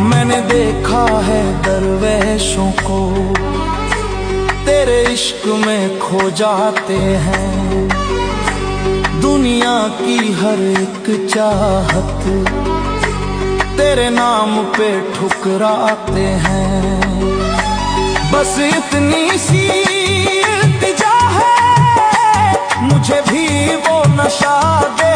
मैंने देखा है दरवेशों को तेरे इश्क में खो जाते हैं। दुनिया की हर एक चाहत तेरे नाम पे ठुकराते हैं। बस इतनी सी इल्तिजा है, मुझे भी वो नशा दे।